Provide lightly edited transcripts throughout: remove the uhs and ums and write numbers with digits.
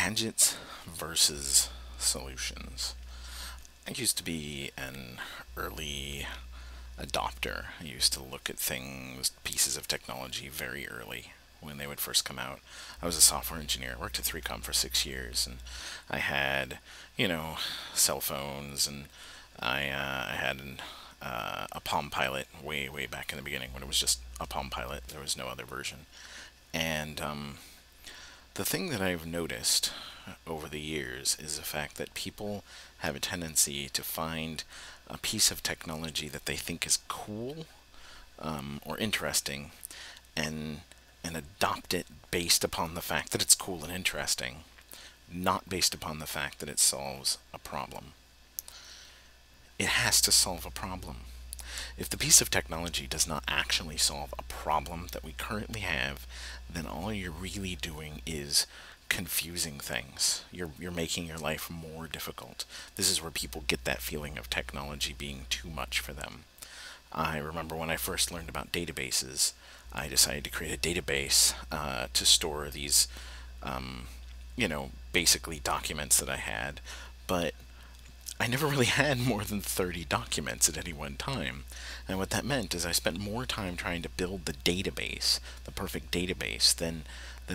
Gadgets versus solutions. I used to be an early adopter. I used to look at things, pieces of technology very early when they would first come out. I was a software engineer. I worked at 3Com for 6 years, and I had, cell phones, and I had a Palm Pilot way back in the beginning when it was just a Palm Pilot. There was no other version. And the thing that I've noticed over the years is the fact that people have a tendency to find a piece of technology that they think is cool or interesting and adopt it based upon the fact that it's cool and interesting, not based upon the fact that it solves a problem. It has to solve a problem. If the piece of technology does not actually solve a problem that we currently have, then all you're really doing is confusing things. You're making your life more difficult. This is where people get that feeling of technology being too much for them. I remember when I first learned about databases, I decided to create a database to store these, basically documents that I had, but I never really had more than 30 documents at any one time. And what that meant is I spent more time trying to build the database, the perfect database, than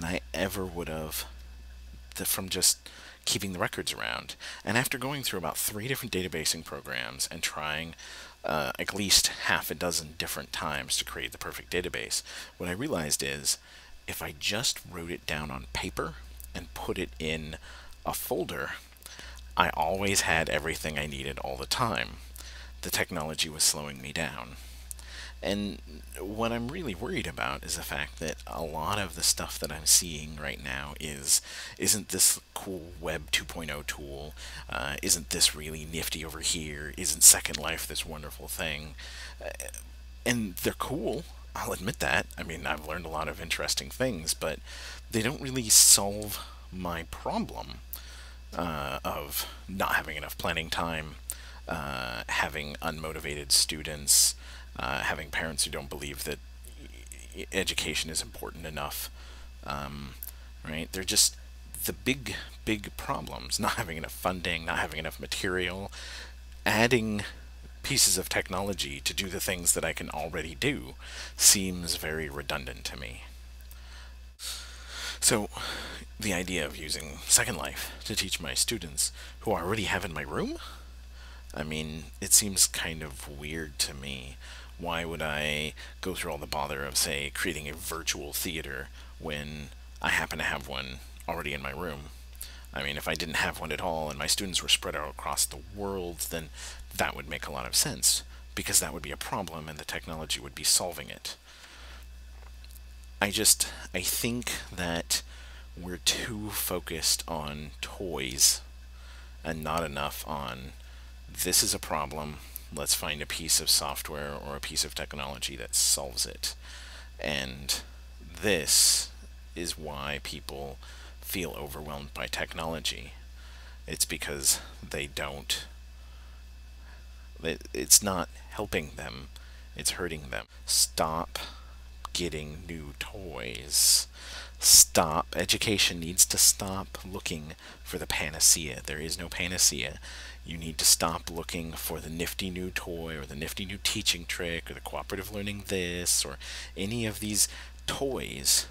I ever would have from just keeping the records around. And after going through about 3 different databasing programs and trying at least half a dozen different times to create the perfect database, what I realized is if I just wrote it down on paper and put it in a folder, I always had everything I needed all the time. The technology was slowing me down. And what I'm really worried about is the fact that a lot of the stuff that I'm seeing right now isn't this cool Web 2.0 tool, isn't this really nifty over here, isn't Second Life this wonderful thing. And they're cool, I'll admit that. I mean, I've learned a lot of interesting things, but they don't really solve my problem of not having enough planning time, having unmotivated students, having parents who don't believe that education is important enough, right? They're just the big problems. Not having enough funding, not having enough material, adding pieces of technology to do the things that I can already do seems very redundant to me. So, the idea of using Second Life to teach my students who I already have in my room? I mean, it seems kind of weird to me. Why would I go through all the bother of, say, creating a virtual theater when I happen to have one already in my room? I mean, if I didn't have one at all and my students were spread out across the world, then that would make a lot of sense, because that would be a problem and the technology would be solving it. I think that we're too focused on toys and not enough on this is a problem, let's find a piece of software or a piece of technology that solves it. And this is why people feel overwhelmed by technology. It's because it's not helping them, it's hurting them. Stop getting new toys. Education needs to stop looking for the panacea. There is no panacea. You need to stop looking for the nifty new toy or the nifty new teaching trick or the cooperative learning this or any of these toys,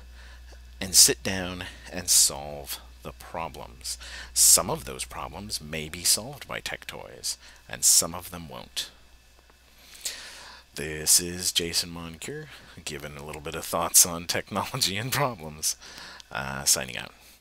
and sit down and solve the problems. Some of those problems may be solved by tech toys, and some of them won't. This is Jason Moncure, giving a little bit of thoughts on technology and problems. Signing out.